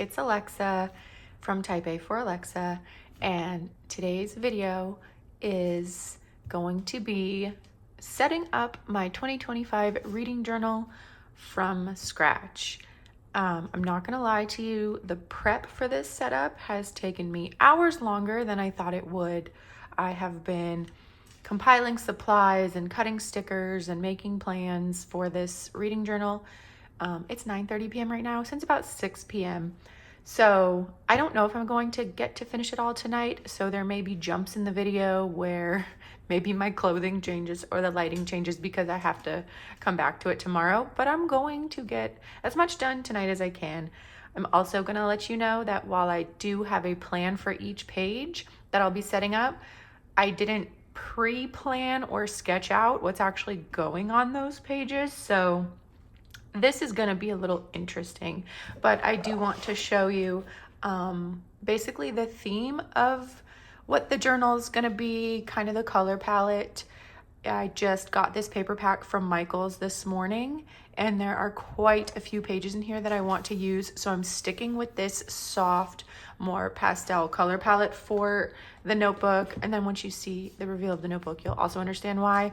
it's Alexa from Type A for Alexa, and today's video is going to be setting up my 2025 reading journal from scratch. I'm not gonna lie to you, the prep for this setup has taken me hours longer than I thought it would. I have been compiling supplies and cutting stickers and making plans for this reading journal. It's 9:30 p.m. right now, since about 6 p.m. So I don't know if I'm going to get to finish it all tonight. So there may be jumps in the video where maybe my clothing changes or the lighting changes because I have to come back to it tomorrow. But I'm going to get as much done tonight as I can. I'm also going to let you know that while I do have a plan for each page that I'll be setting up, I didn't pre-plan or sketch out what's actually going on those pages. So this is going to be a little interesting, but I do want to show you basically the theme of what the journal is going to be, kind of the color palette. I just got this paper pack from Michael's this morning, and there are quite a few pages in here that I want to use. So I'm sticking with this soft, more pastel color palette for the notebook. And then once you see the reveal of the notebook, you'll also understand why.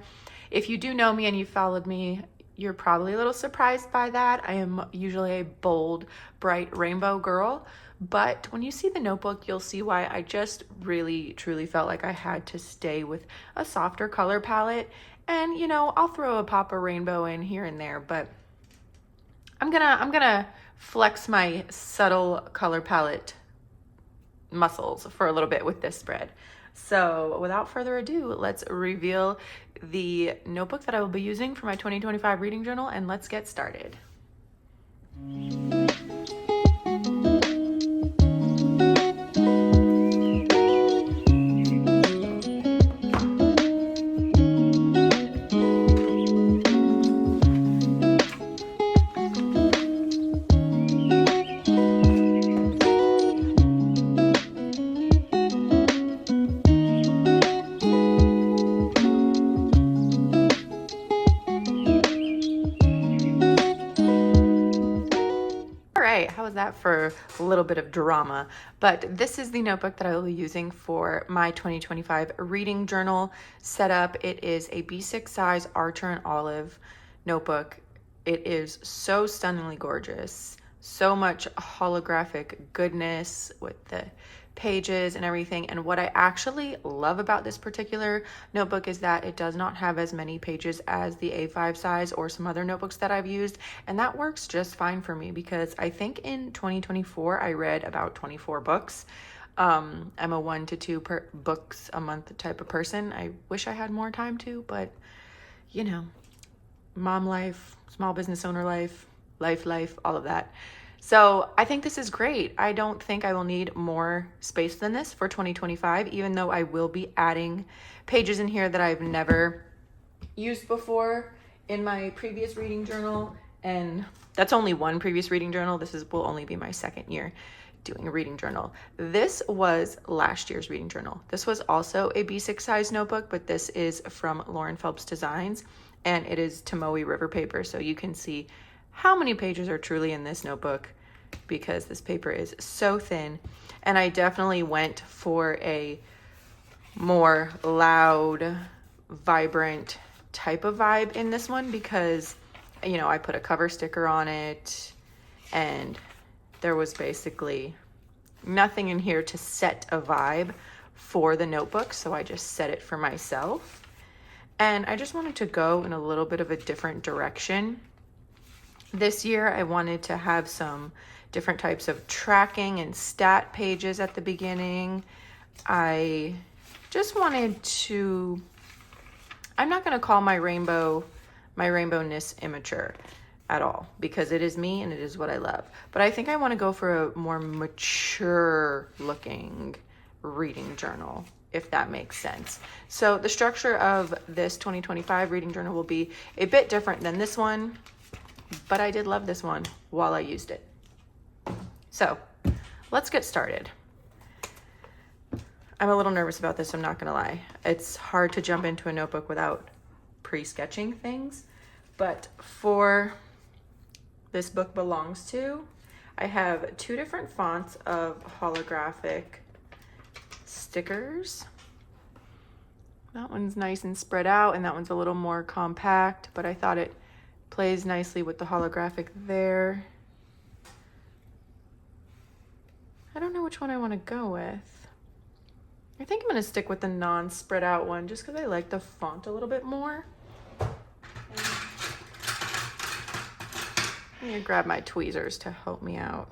If you do know me and you followed me, you're probably a little surprised by that. I am usually a bold, bright rainbow girl, but when you see the notebook, you'll see why I just really, truly felt like I had to stay with a softer color palette. And you know, I'll throw a pop of rainbow in here and there, but I'm gonna flex my subtle color palette muscles for a little bit with this spread. So without further ado, let's reveal the notebook that I will be using for my 2025 reading journal, and let's get started. How was that for a little bit of drama? But this is the notebook that I will be using for my 2025 reading journal setup. It is a B6 size Archer&Olive notebook. It is so stunningly gorgeous. So much holographic goodness with the pages and everything. And what I actually love about this particular notebook is that it does not have as many pages as the A5 size or some other notebooks that I've used. And that works just fine for me because I think in 2024, I read about 24 books. I'm a 1 to 2 books a month type of person. I wish I had more time to, but you know, mom life, small business owner life, all of that. So I think this is great. I don't think I will need more space than this for 2025, even though I will be adding pages in here that I've never used before in my previous reading journal. And that's only one previous reading journal. Will only be my second year doing a reading journal. This was last year's reading journal. This was also a B6 size notebook, but this is from Lauren Phelps Designs, and it is Tomoe River paper. So you can see how many pages are truly in this notebook because this paper is so thin. And I definitely went for a more loud, vibrant type of vibe in this one because, you know, I put a cover sticker on it and there was basically nothing in here to set a vibe for the notebook. So I just set it for myself. And I just wanted to go in a little bit of a different direction. This year, I wanted to have some different types of tracking and stat pages at the beginning. I just wanted to, I'm not going to call my rainbowness immature at all because it is me and it is what I love. But I think I want to go for a more mature looking reading journal, if that makes sense. So the structure of this 2025 reading journal will be a bit different than this one, but I did love this one while I used it. So let's get started. I'm a little nervous about this, I'm not gonna lie. It's hard to jump into a notebook without pre-sketching things, but for This Book Belongs To, I have two different fonts of holographic stickers. That one's nice and spread out, and that one's a little more compact, but I thought it plays nicely with the holographic there. I don't know which one I want to go with. I think I'm going to stick with the non-spread out one just because I like the font a little bit more. I'm going to grab my tweezers to help me out.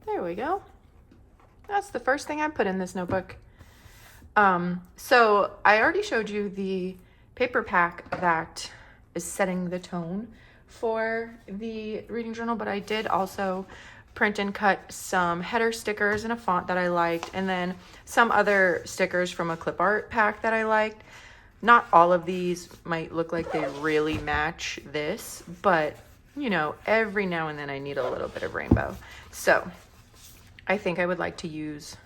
There we go. That's the first thing I put in this notebook. So I already showed you the paper pack that is setting the tone for the reading journal, but I did also print and cut some header stickers in a font that I liked, and then some other stickers from a clip art pack that I liked. Not all of these might look like they really match this, but you know, every now and then I need a little bit of rainbow. So I think I would like to use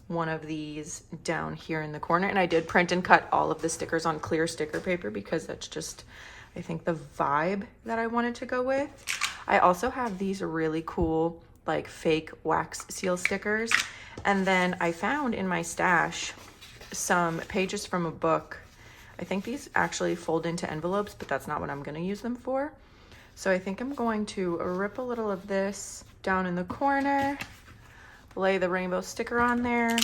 one of these down here in the corner, and I did print and cut all of the stickers on clear sticker paper because that's just, I think, the vibe that I wanted to go with. I also have these really cool like fake wax seal stickers, and then I found in my stash some pages from a book. I think these actually fold into envelopes, but that's not what I'm going to use them for. So I think I'm going to rip a little of this down in the corner, lay the rainbow sticker on there,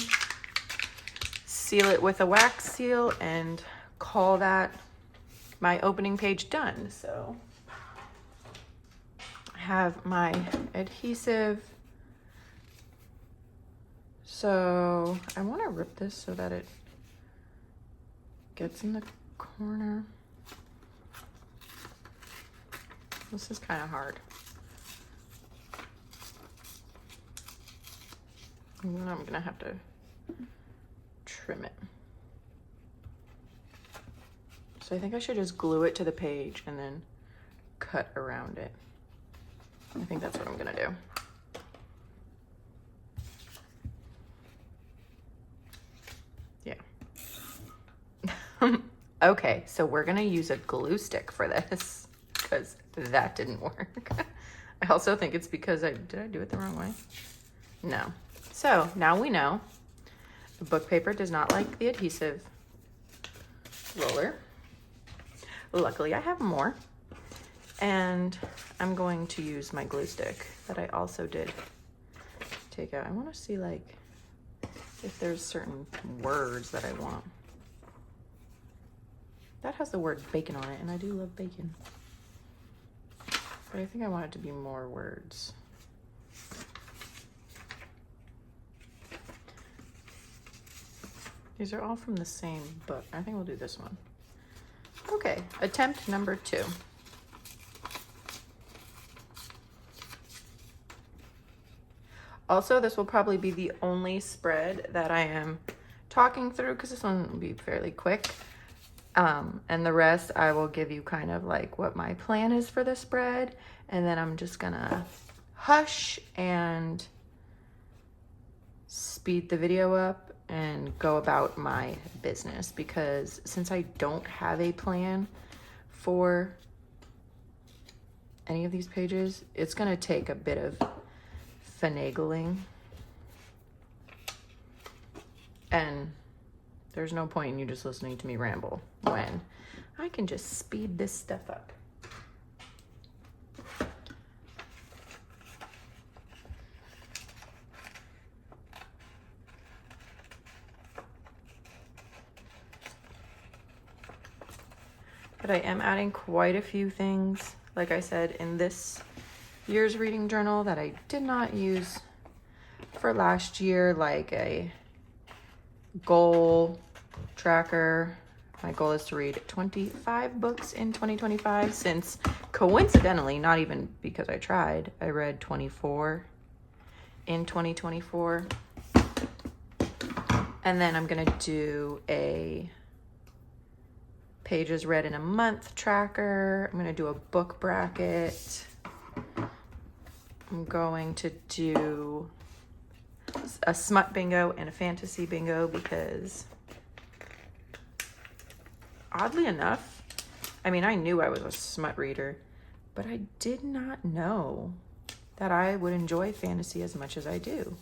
seal it with a wax seal, and call that my opening page done. So I have my adhesive. So I want to rip this so that it gets in the corner. This is kind of hard. And then I'm gonna have to trim it. So I think I should just glue it to the page and then cut around it. I think that's what I'm gonna do. Yeah. Okay, so we're gonna use a glue stick for this because that didn't work. I also think it's because did I do it the wrong way? No. So now we know the book paper does not like the adhesive roller. Luckily I have more, and I'm going to use my glue stick that I also did take out. I want to see like if there's certain words that I want. That has the word bacon on it, and I do love bacon. But I think I want it to be more words. These are all from the same book. I think we'll do this one. Okay, attempt number 2. Also, this will probably be the only spread that I am talking through because this one will be fairly quick. And the rest I will give you kind of like what my plan is for the spread. And then I'm just gonna hush and speed the video up and go about my business, because since I don't have a plan for any of these pages, it's gonna take a bit of finagling, and there's no point in you just listening to me ramble when I can just speed this stuff up. But I am adding quite a few things, like I said, in this year's reading journal that I did not use for last year, like a goal tracker. My goal is to read 25 books in 2025, since coincidentally, not even because I tried, I read 24 in 2024. And then I'm gonna do a pages read in a month tracker. I'm gonna do a book bracket. I'm going to do a smut bingo and a fantasy bingo, because oddly enough, I mean, I knew I was a smut reader, but I did not know that I would enjoy fantasy as much as I do.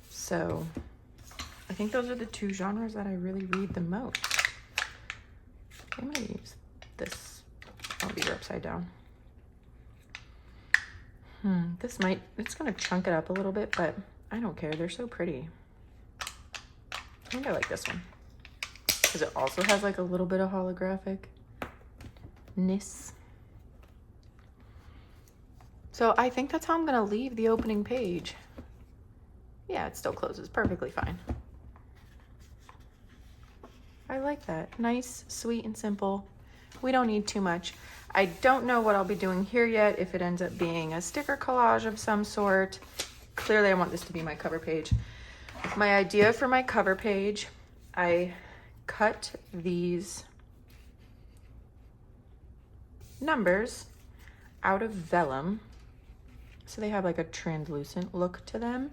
So I think those are the two genres that I really read the most. I'm gonna use this. Oh, these are upside down. It's gonna chunk it up a little bit, but I don't care. They're so pretty. I think I like this one because it also has like a little bit of holographic-ness. So I think that's how I'm gonna leave the opening page. Yeah, it still closes perfectly fine. I like that. Nice, sweet, and simple. We don't need too much. I don't know what I'll be doing here yet, if it ends up being a sticker collage of some sort. Clearly, I want this to be my cover page. My idea for my cover page, I cut these numbers out of vellum, so they have like a translucent look to them.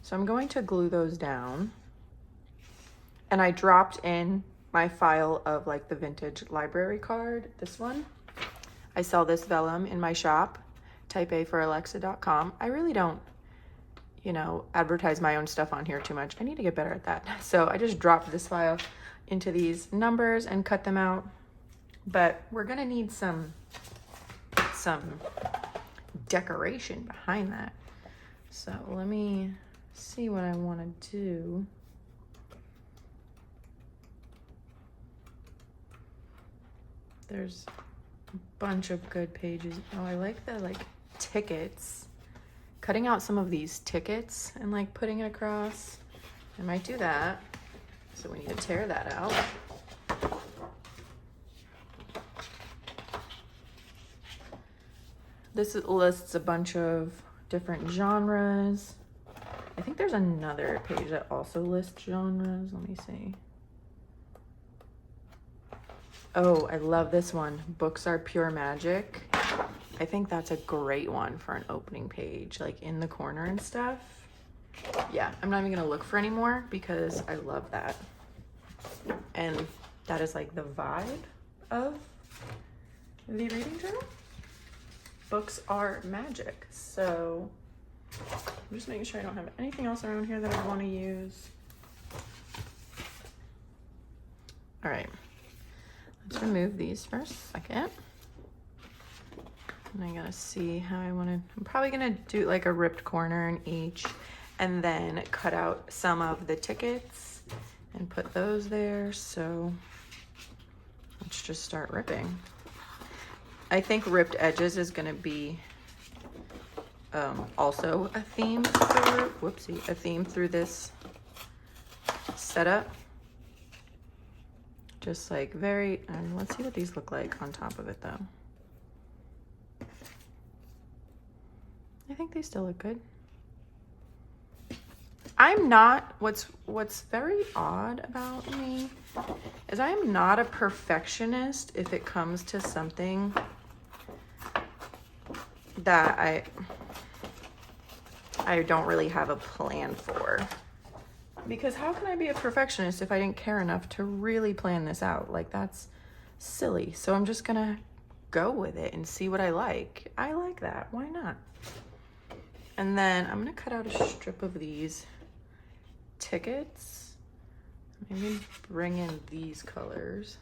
So I'm going to glue those down. And I dropped in my file of like the vintage library card, this one. I sell this vellum in my shop, typeaforalexa.com. I really don't, you know, advertise my own stuff on here too much. I need to get better at that. So I just dropped this file into these numbers and cut them out. But we're gonna need some decoration behind that. So let me see what I wanna do. There's a bunch of good pages. Oh, I like the like tickets. Cutting out some of these tickets and like putting it across. I might do that. So we need to tear that out. This lists a bunch of different genres. I think there's another page that also lists genres. Let me see. Oh, I love this one. Books Are Pure Magic. I think that's a great one for an opening page, like in the corner and stuff. Yeah, I'm not even gonna look for any more because I love that. And that is like the vibe of the reading journal. Books are magic. So I'm just making sure I don't have anything else around here that I want to use. All right. Let's remove these for a second. And I gotta see how I wanna, I'm probably gonna do like a ripped corner in each and then cut out some of the tickets and put those there. So let's just start ripping. I think ripped edges is gonna be also a theme for, a theme through this setup. Just like very, let's see what these look like on top of it though. I think they still look good. I'm not, what's very odd about me is I am not a perfectionist if it comes to something that I don't really have a plan for. Because how can I be a perfectionist if I didn't care enough to really plan this out? Like, that's silly. So I'm just gonna go with it and see what I like. I like that, why not? And then I'm gonna cut out a strip of these tickets. Maybe bring in these colors.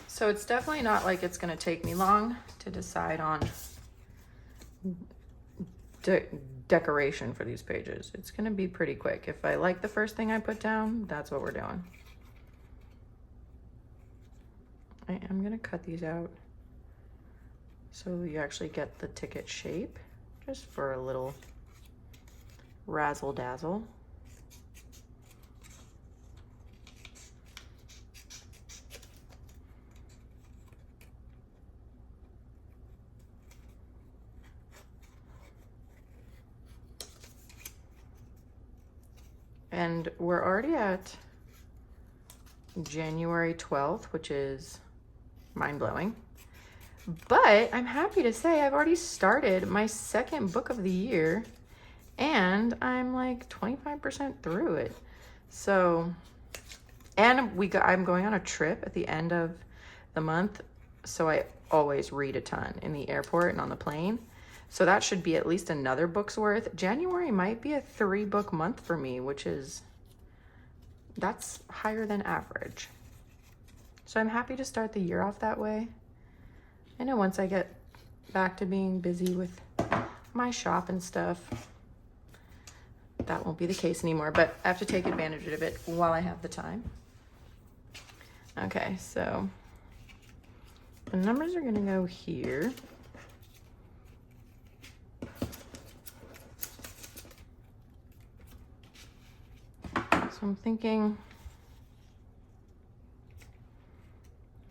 So it's definitely not like it's gonna take me long to decide on decoration for these pages. It's gonna be pretty quick. If I like the first thing I put down, that's what we're doing. I am gonna cut these out so you actually get the ticket shape, just for a little razzle dazzle. And we're already at January 12th, which is mind-blowing. But I'm happy to say I've already started my second book of the year, and I'm like 25% through it. So, and I'm going on a trip at the end of the month, so I always read a ton in the airport and on the plane. So that should be at least another book's worth. January might be a 3-book month for me, that's higher than average. So I'm happy to start the year off that way. I know once I get back to being busy with my shop and stuff, that won't be the case anymore, but I have to take advantage of it while I have the time. Okay, so the numbers are gonna go here. So I'm thinking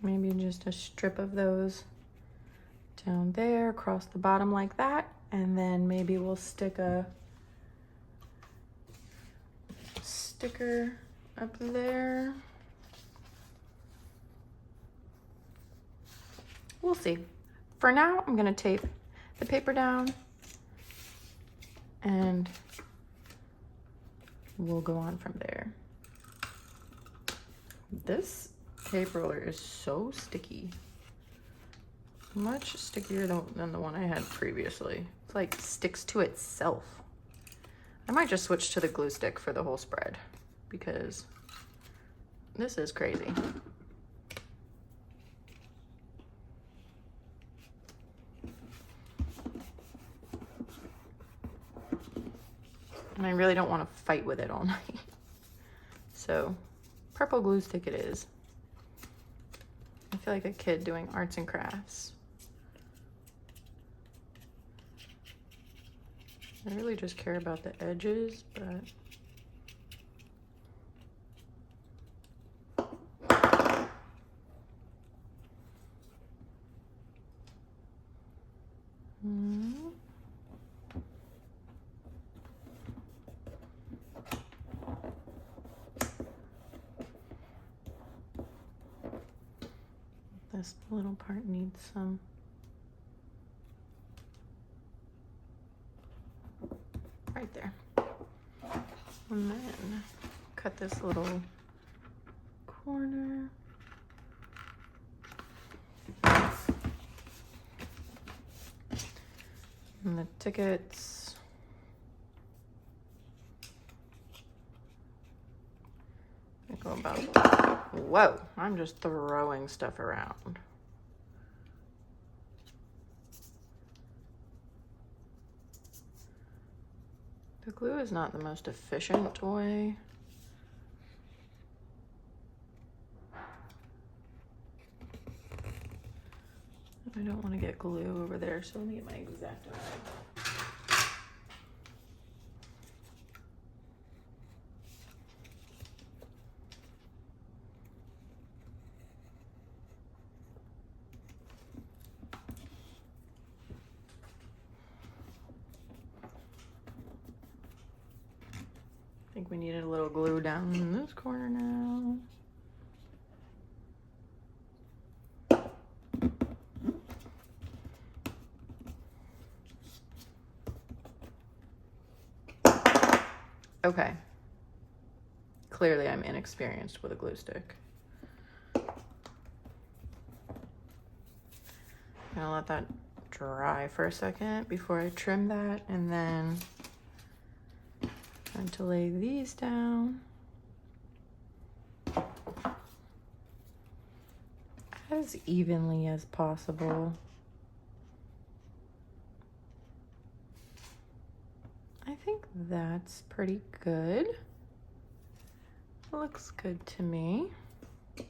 maybe just a strip of those down there across the bottom like that, and then maybe we'll stick a sticker up there. We'll see. For now, I'm gonna tape the paper down and we'll go on from there. This tape roller is so sticky. Much stickier than the one I had previously. It's like sticks to itself. I might just switch to the glue stick for the whole spread because this is crazy. And I really don't want to fight with it all night. So purple glue stick it is. I feel like a kid doing arts and crafts. I really just care about the edges, but this little part needs some right there. And then cut this little corner. And the tickets. I go about, whoa, I'm just throwing stuff around. The glue is not the most efficient way. I don't want to get glue over there, so let me get my X-Acto. I think we needed a little glue down in this corner now. Okay. Clearly I'm inexperienced with a glue stick. I'm gonna let that dry for a second before I trim that, and then time to lay these down as evenly as possible. I think that's pretty good. Looks good to me. So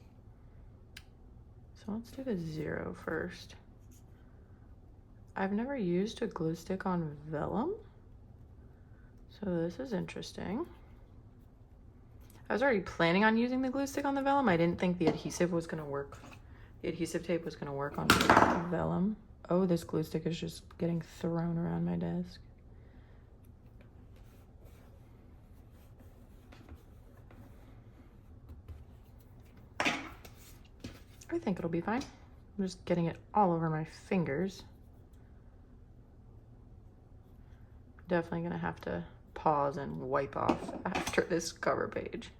let's do the 0 first. I've never used a glue stick on vellum, so this is interesting. I was already planning on using the glue stick on the vellum. I didn't think the adhesive was gonna work. The adhesive tape was gonna work on vellum. Oh, this glue stick is just getting thrown around my desk. I think it'll be fine. I'm just getting it all over my fingers. Definitely gonna have to pause and wipe off after this cover page.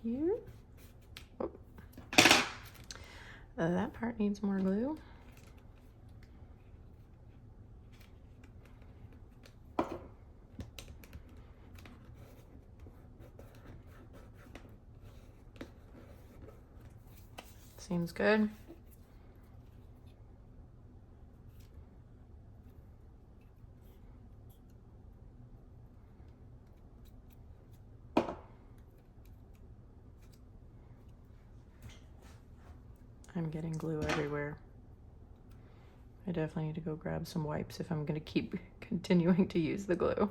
Here. Oh. That part needs more glue. Seems good. I'm getting glue everywhere. I definitely need to go grab some wipes if I'm gonna keep continuing to use the glue.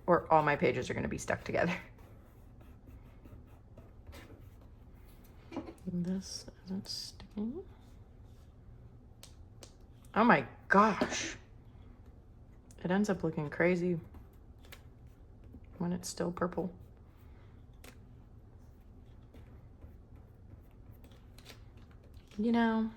Or all my pages are gonna be stuck together. This isn't sticking. Oh my gosh. It ends up looking crazy when it's still purple. You know,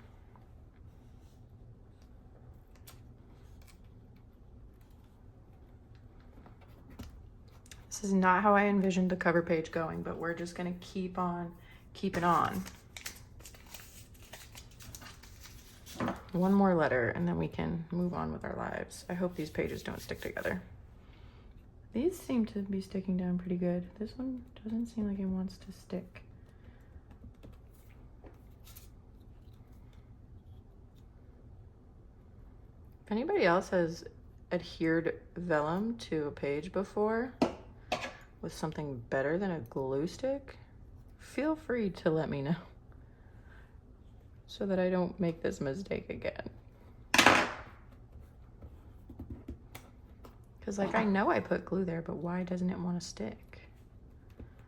this is not how I envisioned the cover page going, but we're just gonna keep on keeping on. One more letter and then we can move on with our lives. I hope these pages don't stick together. These seem to be sticking down pretty good. This one doesn't seem like it wants to stick. If anybody else has adhered vellum to a page before with something better than a glue stick, feel free to let me know so that I don't make this mistake again. Because like I know I put glue there, but why doesn't it want to stick?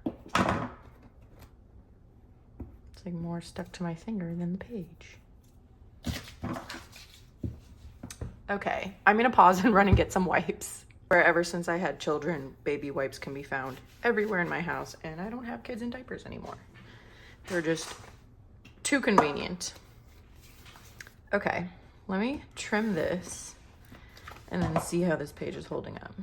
It's like more stuck to my finger than the page. Okay, I'm gonna pause and run and get some wipes. Ever since I had children, baby wipes can be found everywhere in my house, and I don't have kids in diapers anymore. They're just too convenient. Okay, let me trim this and then see how this page is holding up.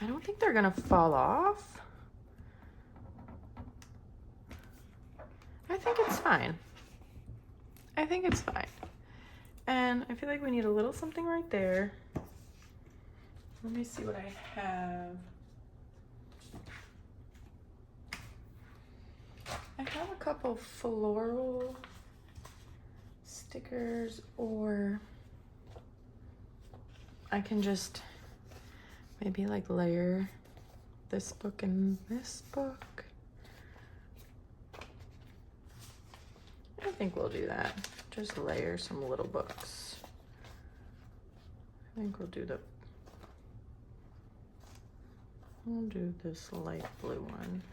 I don't think they're gonna fall off. I think it's fine. I think it's fine. And I feel like we need a little something right there. Let me see what I have. I have a couple floral stickers, or I can just maybe like layer this book and this book. I think we'll do that. Just layer some little books. I think we'll do this light blue one.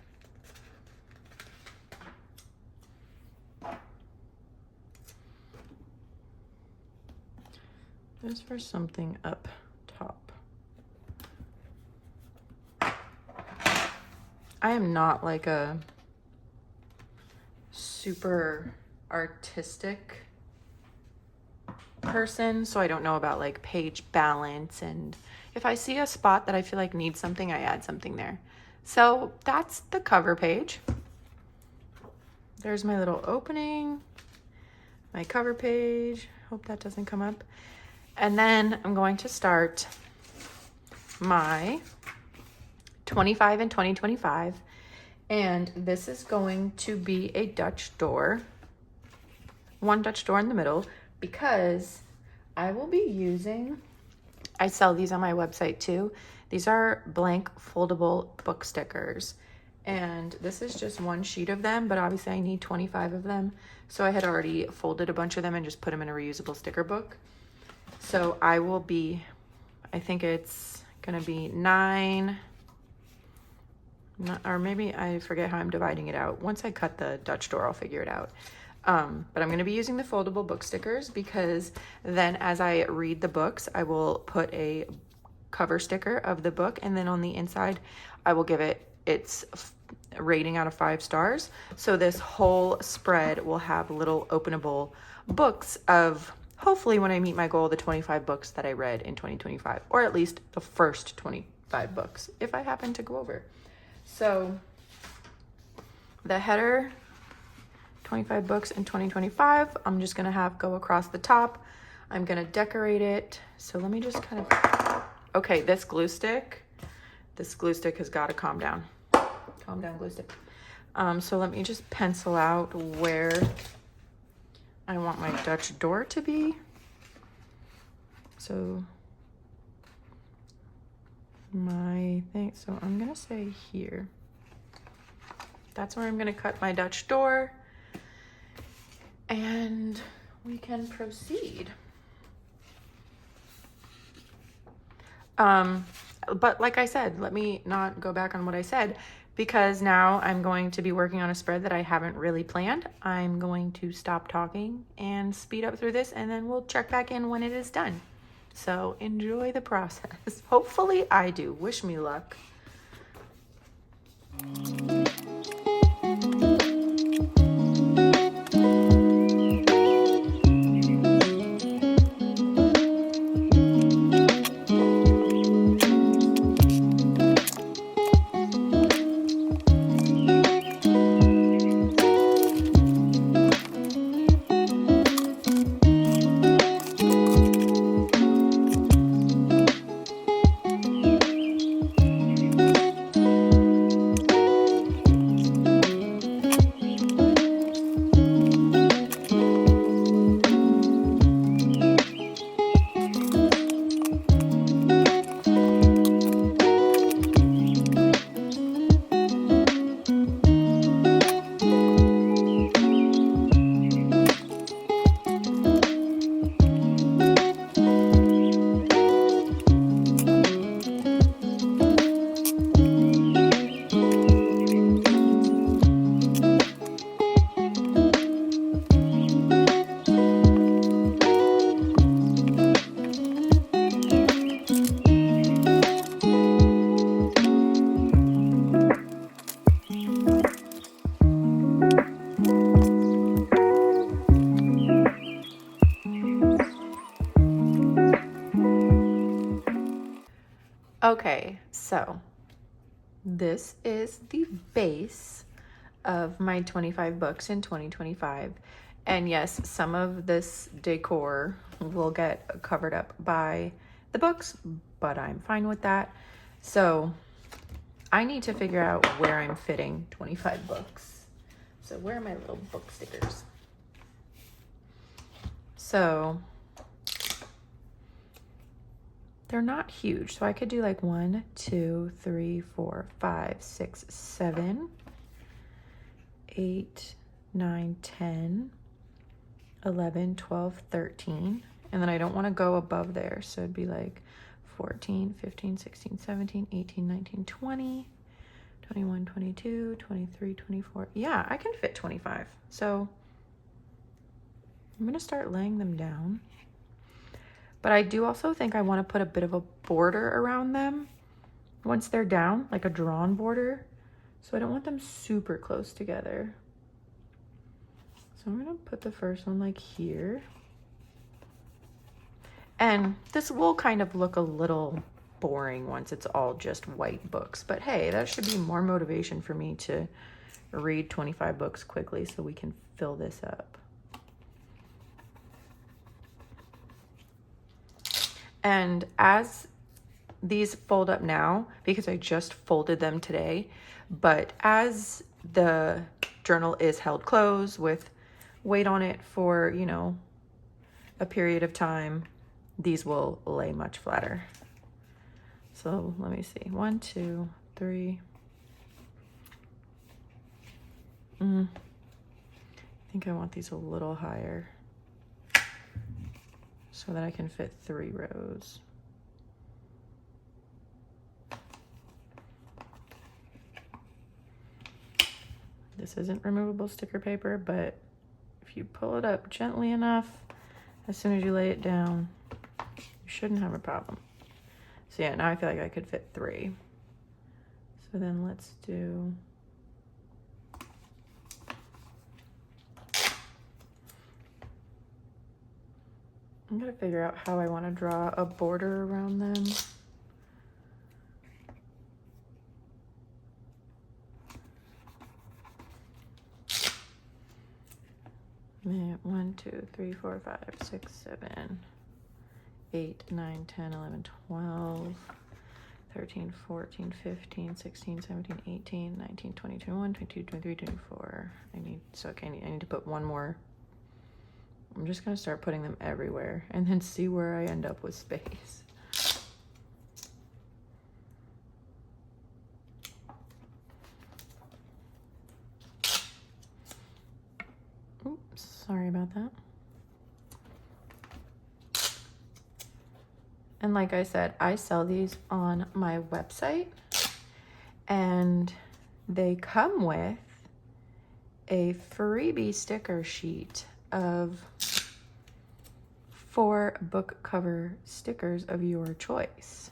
This for something up top. I am not like a super artistic person, so I don't know about like page balance, and if I see a spot that I feel like needs something, I add something there. So that's the cover page. There's my little opening, my cover page. Hope that doesn't come up. And then I'm going to start my 25 and 2025, and this is going to be a Dutch door. One Dutch door in the middle, because I will be using, I sell these on my website too. These are blank foldable book stickers. And this is just one sheet of them, but obviously I need 25 of them. So I had already folded a bunch of them and just put them in a reusable sticker book. So I will be, I think it's gonna be 9, or maybe I forget how I'm dividing it out. Once I cut the Dutch door, I'll figure it out. But I'm going to be using the foldable book stickers because then as I read the books, I will put a cover sticker of the book, and then on the inside, I will give it its rating out of 5 stars. So this whole spread will have little openable books of, hopefully when I meet my goal, the 25 books that I read in 2025, or at least the first 25 books if I happen to go over. So the header, 25 books in 2025, I'm just gonna have go across the top. I'm gonna decorate it. So let me just kind of, okay, this glue stick has gotta calm down. Calm down, glue stick. So let me just pencil out where I want my Dutch door to be. So my thing, so I'm gonna say here. That's where I'm gonna cut my Dutch door. And we can proceed. But like I said, let me not go back on what I said, because now I'm going to be working on a spread that I haven't really planned. I'm going to stop talking and speed up through this, and then we'll check back in when it is done. So enjoy the process. Hopefully I do. Wish me luck. Okay, so this is the base of my 25 books in 2025. And yes, some of this decor will get covered up by the books, but I'm fine with that. So I need to figure out where I'm fitting 25 books. So where are my little book stickers? So they're not huge. So I could do like 1, 2, 3, 4, 5, 6, 7, 8, 9, 10, 11, 12, 13. And then I don't want to go above there. So it'd be like 14, 15, 16, 17, 18, 19, 20, 21, 22, 23, 24. Yeah, I can fit 25. So I'm going to start laying them down. But I do also think I want to put a bit of a border around them once they're down, like a drawn border. So I don't want them super close together. So I'm going to put the first one like here. And this will kind of look a little boring once it's all just white books. But hey, that should be more motivation for me to read 25 books quickly so we can fill this up. And as these fold up now, because I just folded them today, but as the journal is held closed with weight on it for, you know, a period of time, these will lay much flatter. So let me see, 1, 2, 3. I think I want these a little higher so that I can fit 3 rows. This isn't removable sticker paper, but if you pull it up gently enough, as soon as you lay it down, you shouldn't have a problem. So yeah, now I feel like I could fit 3. So then let's do, I'm gonna figure out how I want to draw a border around them. Yeah, 1, 2, 3, 4, 5, 6, 7, 8, 9, 10, 11, 12, 13, 14, 15, 16, 17, 18, 19, 20, 21, 22, 23, 24. I need to put one more. I'm just gonna start putting them everywhere and then see where I end up with space. Oops, sorry about that. And like I said, I sell these on my website, and they come with a freebie sticker sheet of 4 book cover stickers of your choice.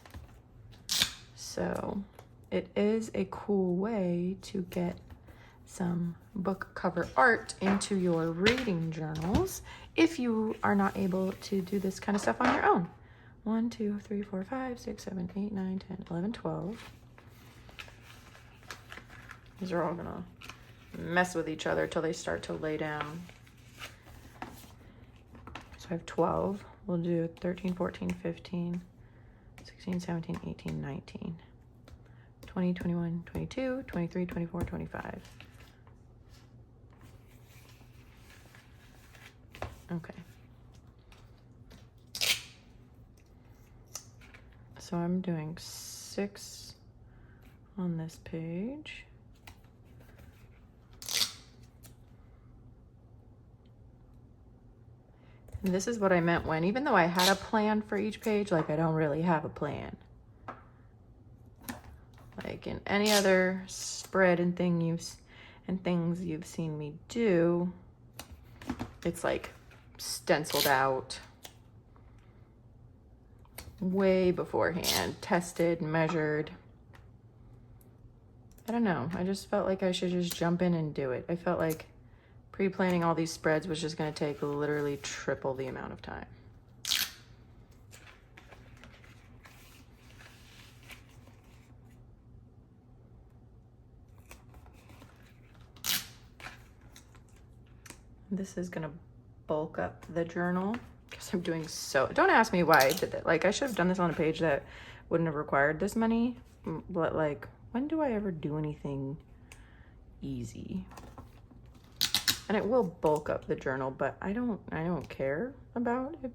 So it is a cool way to get some book cover art into your reading journals if you are not able to do this kind of stuff on your own. 1, 2, 3, 4, 5, 6, 7, 8, 9, 10, 11, 12. These are all gonna mess with each other till they start to lay down. So I have 12. We'll do 13, 14, 15, 16, 17, 18, 19, 20, 21, 22, 23, 24, 25. Okay. So I'm doing 6 on this page. And this is what I meant when, even though I had a plan for each page, like I don't really have a plan. Like in any other spread and things you've seen me do, it's like stenciled out way beforehand, tested, measured. I don't know. I just felt like I should just jump in and do it. I felt like pre-planning all these spreads was just going to take literally triple the amount of time. This is going to bulk up the journal because I'm doing so, don't ask me why I did that. Like I should have done this on a page that wouldn't have required this many, but like when do I ever do anything easy? And it will bulk up the journal, but I don't care about it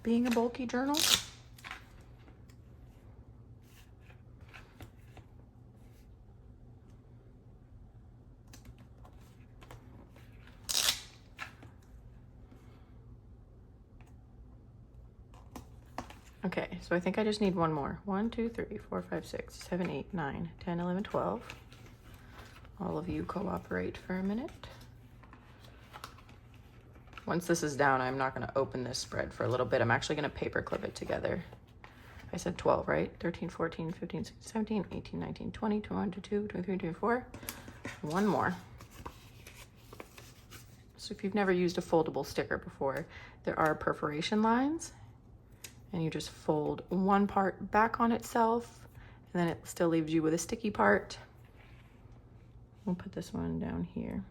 being a bulky journal. Okay, so I think I just need one more. 1, 2, 3, 4, 5, 6, 7, 8, 9, 10, 11, 12. All of you cooperate for a minute. Once this is down, I'm not going to open this spread for a little bit. I'm actually going to paper clip it together. I said 12, right? 13, 14, 15, 16, 17, 18, 19, 20, 21, 22, 23, 24. One more. So if you've never used a foldable sticker before, there are perforation lines. And you just fold one part back on itself, and then it still leaves you with a sticky part. We'll put this one down here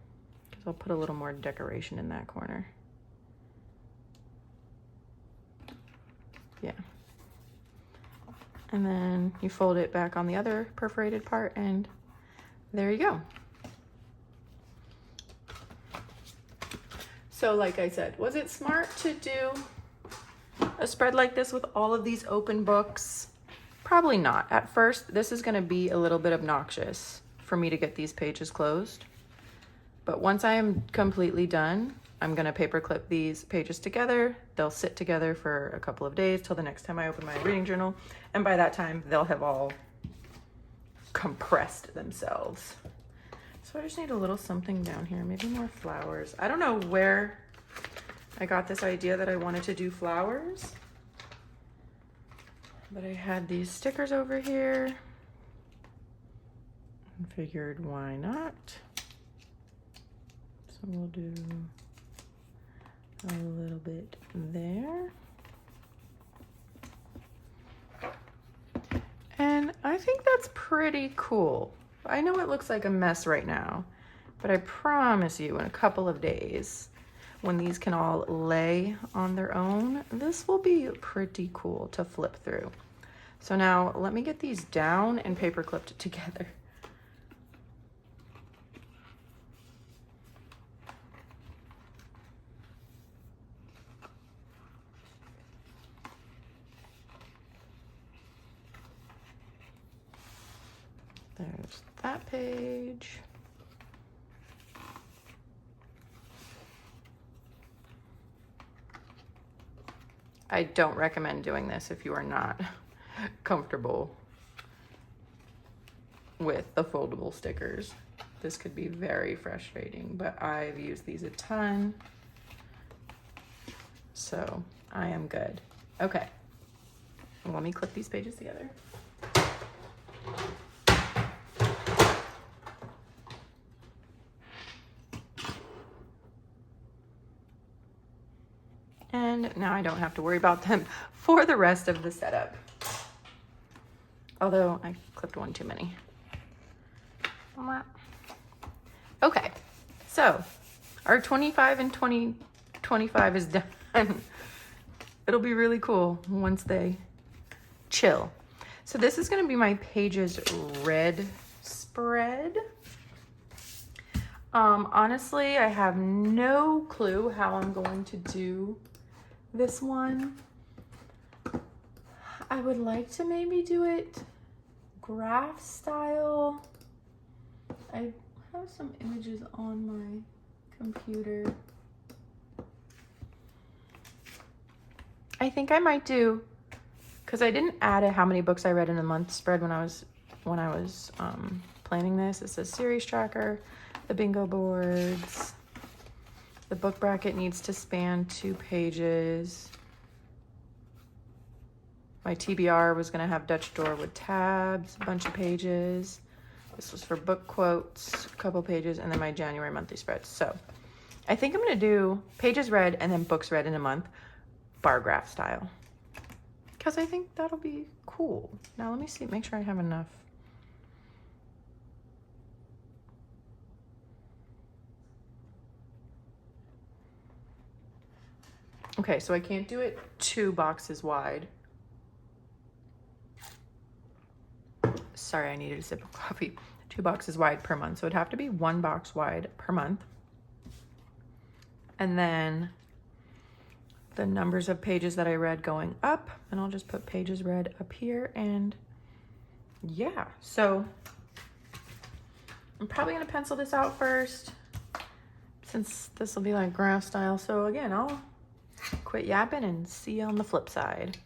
because I'll put a little more decoration in that corner. Yeah. And then you fold it back on the other perforated part, and there you go. So like I said, was it smart to do a spread like this with all of these open books? Probably not. At first, this is going to be a little bit obnoxious for me to get these pages closed. But once I am completely done, I'm going to paper clip these pages together. They'll sit together for a couple of days till the next time I open my reading journal. And by that time, they'll have all compressed themselves. So I just need a little something down here, maybe more flowers. I don't know where I got this idea that I wanted to do flowers, but I had these stickers over here and figured why not. So we'll do a little bit there. And I think that's pretty cool. I know it looks like a mess right now, but I promise you in a couple of days, when these can all lay on their own, this will be pretty cool to flip through. So now let me get these down and paper clipped together. There's that page. I don't recommend doing this if you are not comfortable with the foldable stickers. This could be very frustrating, but I've used these a ton, so I am good. Okay, let me clip these pages together. And now I don't have to worry about them for the rest of the setup. Although I clipped one too many. Okay, so our 25 and 2025 is done. It'll be really cool once they chill. So this is gonna be my Pages red spread. Honestly, I have no clue how I'm going to do this one. I would like to maybe do it graph style. I have some images on my computer. I think I might do, because I didn't add how many books I read in a month spread when I was planning this. It says series tracker, the bingo boards. The book bracket needs to span 2 pages. My TBR was gonna have Dutch door with tabs, a bunch of pages. This was for book quotes, a couple pages, and then my January monthly spread. So I think I'm gonna do pages read and then books read in a month, bar graph style. Because I think that'll be cool. Now let me see, make sure I have enough. Okay, so I can't do it 2 boxes wide. Sorry, I needed a sip of coffee. 2 boxes wide per month. So it'd have to be 1 box wide per month. And then the numbers of pages that I read going up, and I'll just put pages read up here. And yeah, so I'm probably gonna pencil this out first, since this will be like graph style. So again, I'll quit yapping and see you on the flip side.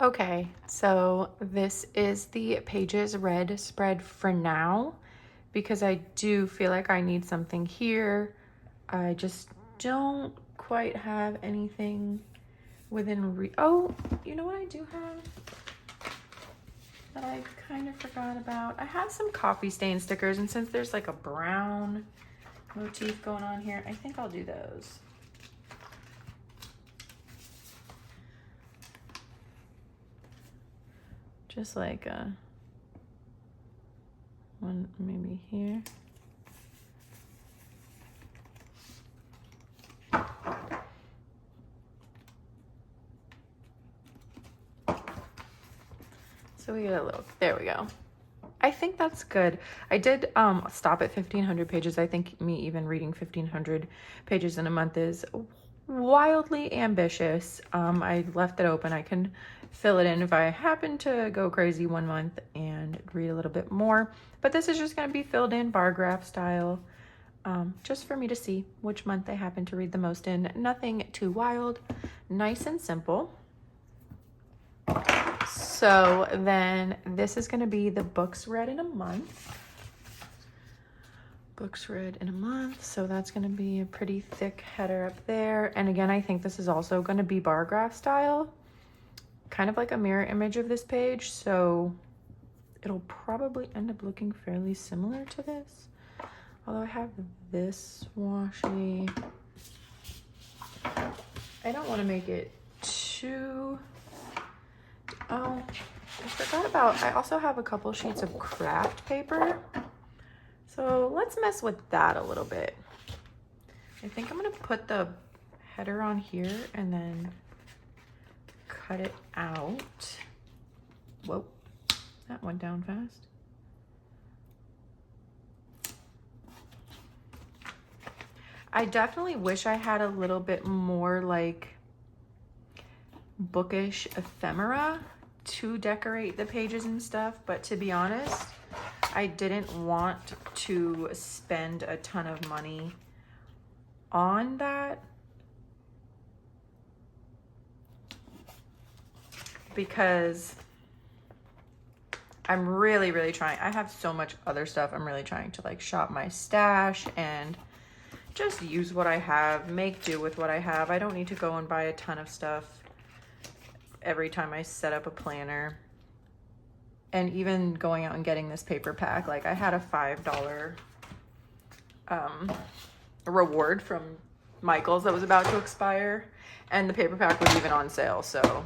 Okay, so this is the Pages Red spread for now, because I do feel like I need something here. I just don't quite have anything within oh, you know what I do have? that I kind of forgot about. I have some coffee stain stickers, and since there's like a brown motif going on here, I think I'll do those. Just like one maybe here. So we get a little, there we go. I think that's good. I did stop at 1,500 pages. I think me even reading 1,500 pages in a month is wildly ambitious. I left it open. I can fill it in if I happen to go crazy one month and read a little bit more. But this is just going to be filled in bar graph style, just for me to see which month I happen to read the most in. Nothing too wild, nice and simple. So then this is going to be the books read in a month. Books read in a month. So that's going to be a pretty thick header up there. And again, I think this is also going to be bar graph style, kind of like a mirror image of this page. So it'll probably end up looking fairly similar to this. Although I have this washi. I don't want to make it too... Oh, I forgot about, I also have a couple sheets of craft paper. So let's mess with that a little bit. I think I'm going to put the header on here and then cut it out. Whoa, that went down fast. I definitely wish I had a little bit more like bookish ephemera to decorate the pages and stuff, but to be honest, I didn't want to spend a ton of money on that because I'm really trying. I have so much other stuff. I'm really trying to like shop my stash and just use what I have, make do with what I have. I don't need to go and buy a ton of stuff every time I set up a planner. And even going out and getting this paper pack, like I had a $5 reward from Michael's that was about to expire, and the paper pack was even on sale, so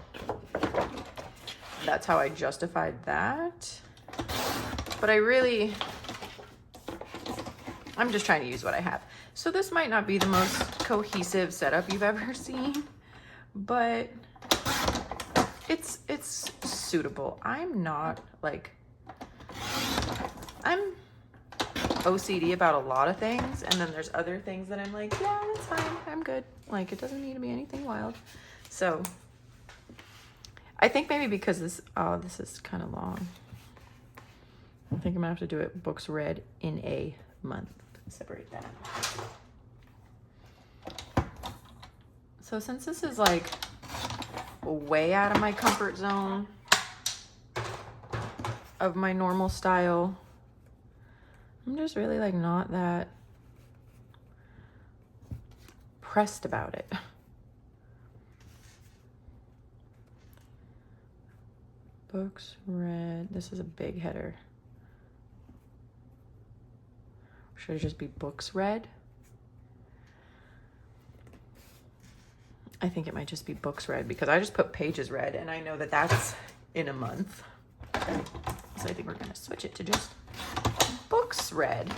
that's how I justified that. But I'm just trying to use what I have. So this might not be the most cohesive setup you've ever seen, but it's suitable. I'm not like, I'm OCD about a lot of things, and then there's other things that I'm like, yeah, that's fine, I'm good. Like, it doesn't need to be anything wild. So I think maybe because this is kind of long, I think I'm gonna have to do it books read in a month. Separate that. So since this is like way out of my comfort zone of my normal style, I'm just really like not that pressed about it. Books read, this is a big header. Should it just be books read? I think it might just be books read because I just put pages read and I know that that's in a month. So I think we're gonna switch it to just books read.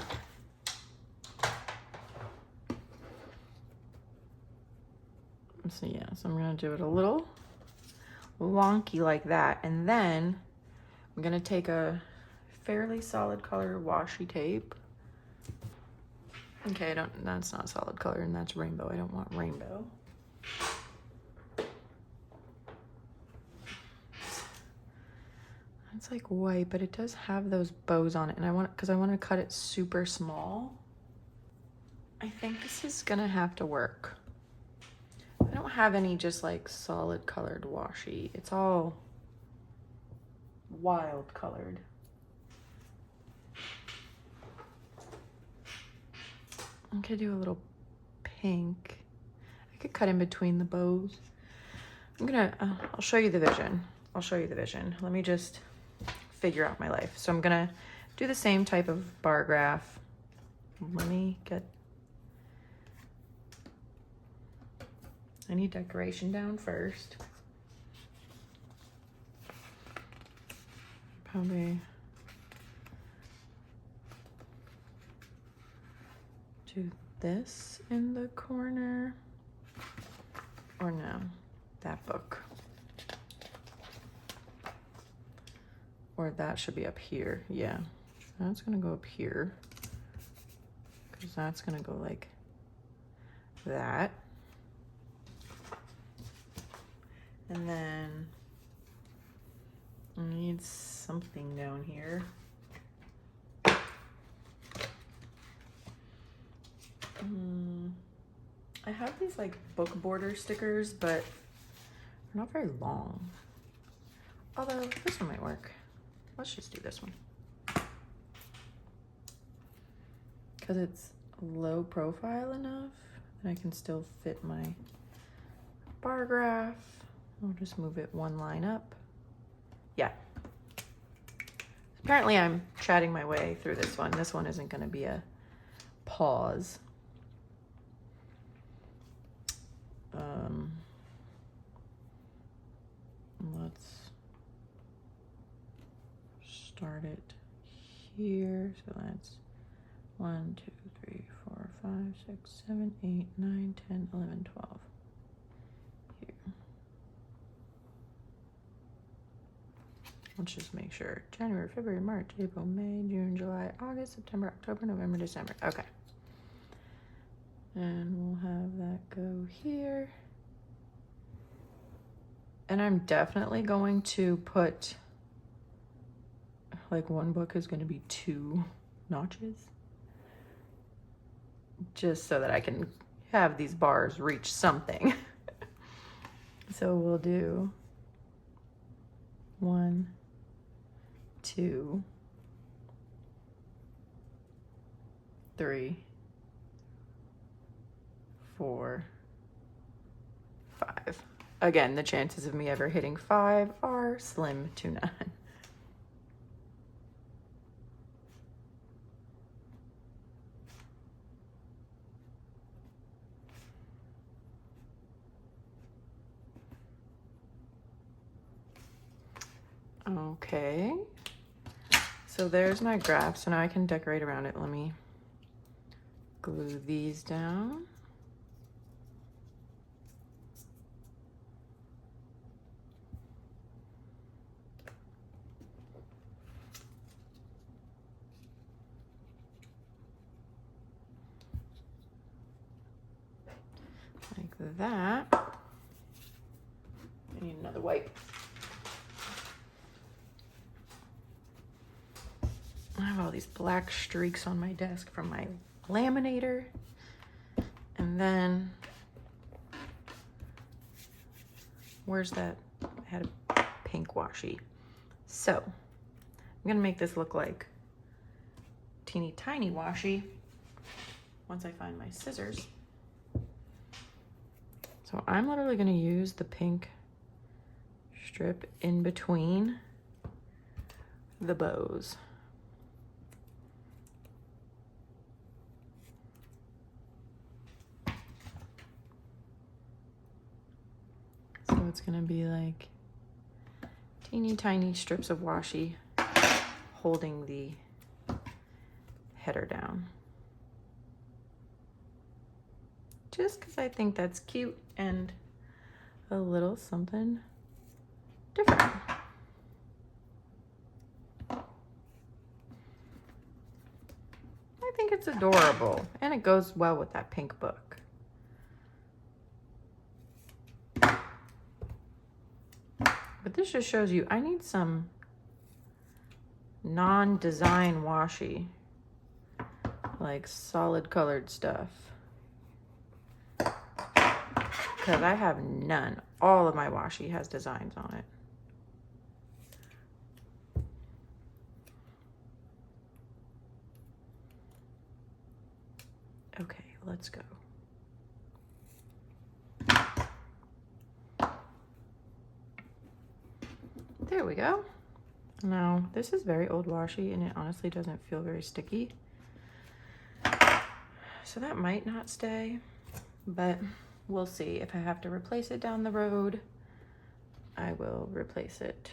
So yeah, so I'm gonna do it a little wonky like that. And then I'm gonna take a fairly solid color washi tape. Okay, that's not solid color and that's rainbow. I don't want rainbow. It's like white, but it does have those bows on it, and I want to cut it super small. I think this is gonna have to work. I don't have any just like solid colored washi. It's all wild colored. I could do a little pink. I could cut in between the bows. I'm gonna, I'll show you the vision. I'll show you the vision. Let me just figure out my life. So I'm gonna do the same type of bar graph. Let me get any decoration down first. Probably do this in the corner, or no, that book. Or that should be up here, yeah. That's gonna go up here, because that's gonna go like that. And then I need something down here. I have these like book border stickers, but they're not very long. Although this one might work. Let's just do this one. Because it's low profile enough that I can still fit my bar graph. I'll just move it one line up. Yeah. Apparently I'm chatting my way through this one. This one isn't going to be a pause. Let's start it here. So that's 1, 2, 3, 4, 5, 6, 7, 8, 9, 10, 11, 12. Here. Let's just make sure. January, February, March, April, May, June, July, August, September, October, November, December. Okay. And we'll have that go here. And I'm definitely going to put, like, one book is going to be 2 notches. Just so that I can have these bars reach something. So we'll do 1, 2, 3, 4, 5. Again, the chances of me ever hitting 5 are slim to none. Okay, so there's my graph. So now I can decorate around it. Let me glue these down. Like that. I need another wipe. I have all these black streaks on my desk from my laminator. And then, where's that? I had a pink washi. So, I'm gonna make this look like teeny tiny washi once I find my scissors. So I'm literally gonna use the pink strip in between the bows. So it's gonna be like teeny tiny strips of washi holding the header down. Just because I think that's cute and a little something different. I think it's adorable and it goes well with that pink book. But this just shows you I need some non-design washi, like solid colored stuff. Because I have none. All of my washi has designs on it. Okay, let's go. There we go. No, this is very old washi and it honestly doesn't feel very sticky. So that might not stay, but we'll see. If I have to replace it down the road, I will replace it.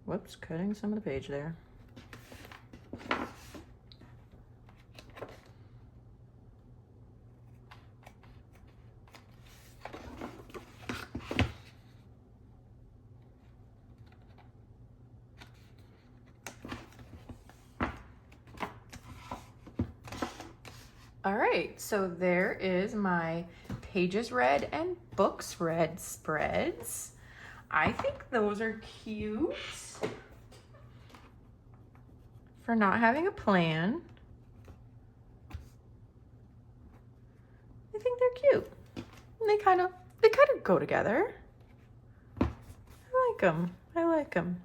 Whoops, cutting some of the page there. All right, so there is my pages read and books read spreads. I think those are cute for not having a plan. I think they're cute. And they kind of go together. I like them. I like them.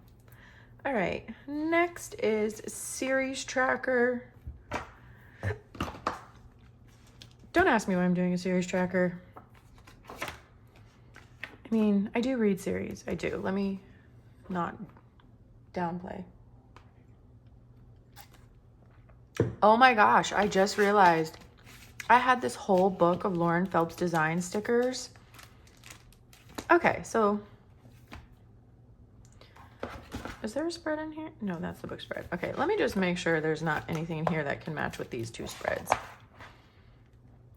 All right, next is series tracker. Don't ask me why I'm doing a series tracker. I mean, I do read series. I do. Let me not downplay. Oh my gosh, I just realized I had this whole book of Lauren Phelps design stickers. Okay, so is there a spread in here? No, that's the book spread. Okay, let me just make sure there's not anything in here that can match with these two spreads.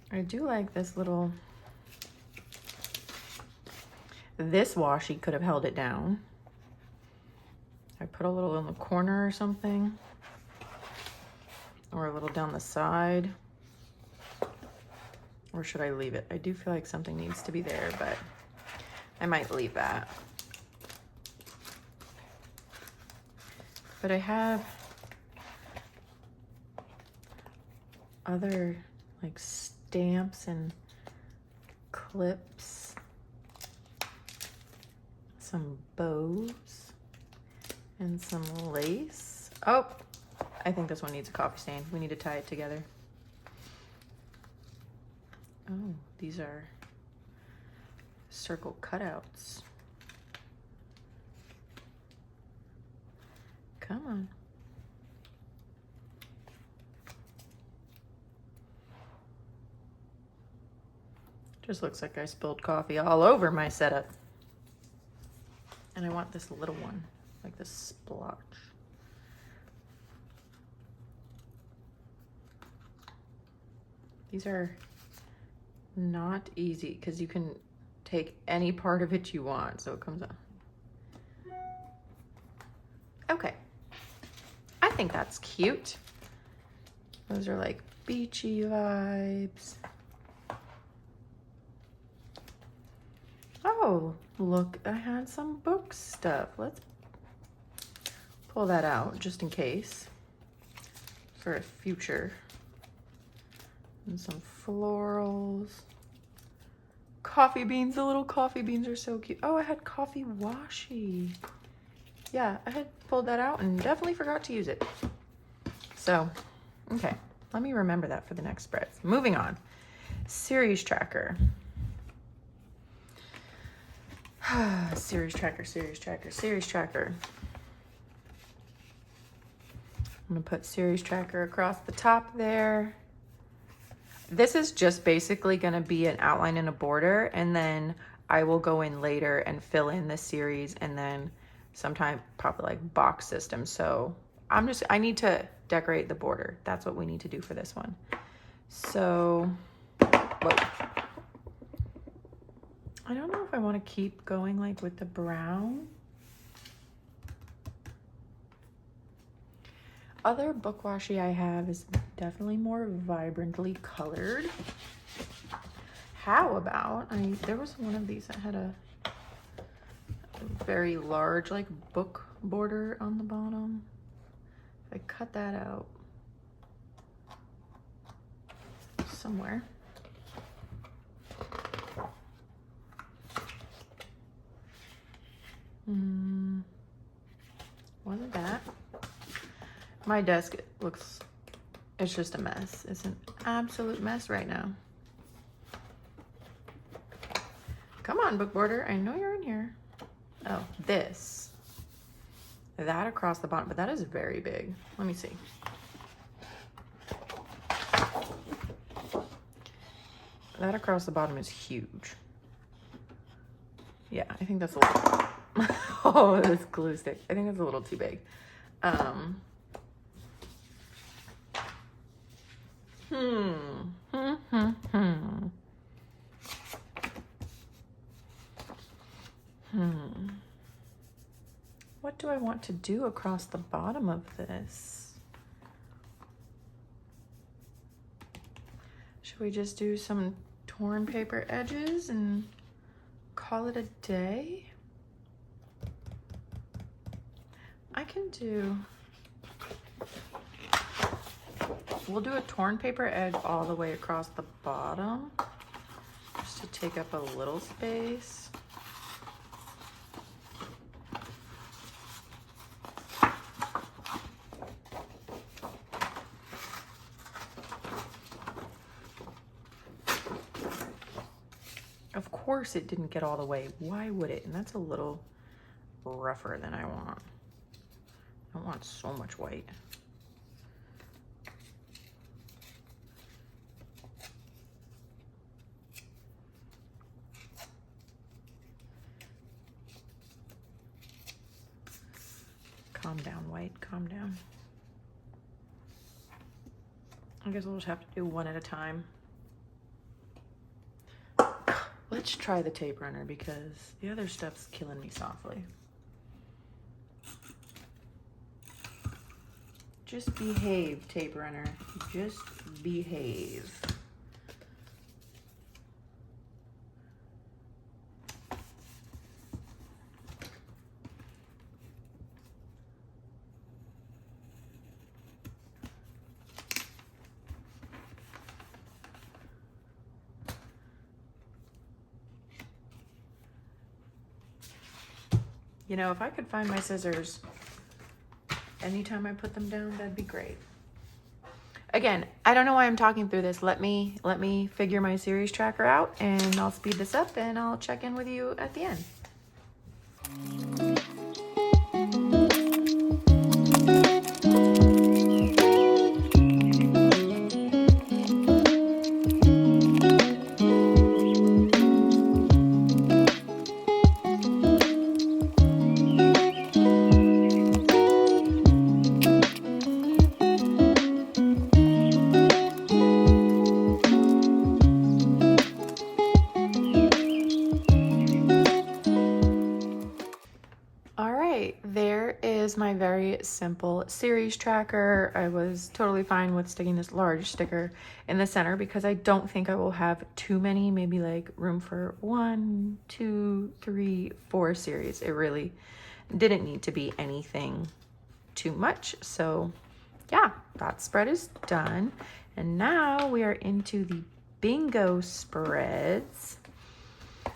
I do like this little, this washi could have held it down. I put a little in the corner or something, or a little down the side, or should I leave it? I do feel like something needs to be there, but I might leave that. But I have other like stamps and clips, some bows, and some lace. Oh, I think this one needs a coffee stain. We need to tie it together. Oh, these are circle cutouts. Come on. Just looks like I spilled coffee all over my setup. And I want this little one, like this splotch. These are not easy because you can take any part of it you want, so it comes out. Okay, I think that's cute. Those are like beachy vibes. Oh, look, I had some book stuff. Let's pull that out just in case for a future. And some florals. Coffee beans, the little coffee beans are so cute. Oh, I had coffee washi. Yeah, I had pulled that out and definitely forgot to use it. So, okay, let me remember that for the next spreads. Moving on, series tracker. Series tracker, series tracker, series tracker. I'm gonna put series tracker across the top there. This is just basically gonna be an outline and a border, and then I will go in later and fill in the series and then sometime probably like box system. So I need to decorate the border. That's what we need to do for this one. So, whoa. I don't know if I want to keep going like with the brown. Other book washi I have is definitely more vibrantly colored. How about, there was one of these that had a very large like book border on the bottom. If I cut that out somewhere. Wasn't that? My desk looks, it's just a mess. It's an absolute mess right now. Come on, book border. I know you're in here. Oh, this. That across the bottom, but that is very big. Let me see. That across the bottom is huge. Yeah, I think that's a little, oh, this glue stick. I think that's a little too big. What do I want to do across the bottom of this? Should we just do some torn paper edges and call it a day? I can do, we'll do a torn paper edge all the way across the bottom, just to take up a little space. Of course it didn't get all the way. Why would it? And that's a little rougher than I want. I don't want so much white. Calm down, white, calm down. I guess we'll just have to do one at a time. Let's try the tape runner because the other stuff's killing me softly. Just behave, tape runner. Just behave. You know, if I could find my scissors anytime I put them down, that'd be great. Again, I don't know why I'm talking through this. Let me figure my series tracker out and I'll speed this up and I'll check in with you at the end. There is my very simple series tracker. I was totally fine with sticking this large sticker in the center because I don't think I will have too many, maybe like room for 1, 2, 3, 4 series. It really didn't need to be anything too much. So yeah, that spread is done. And now we are into the bingo spreads.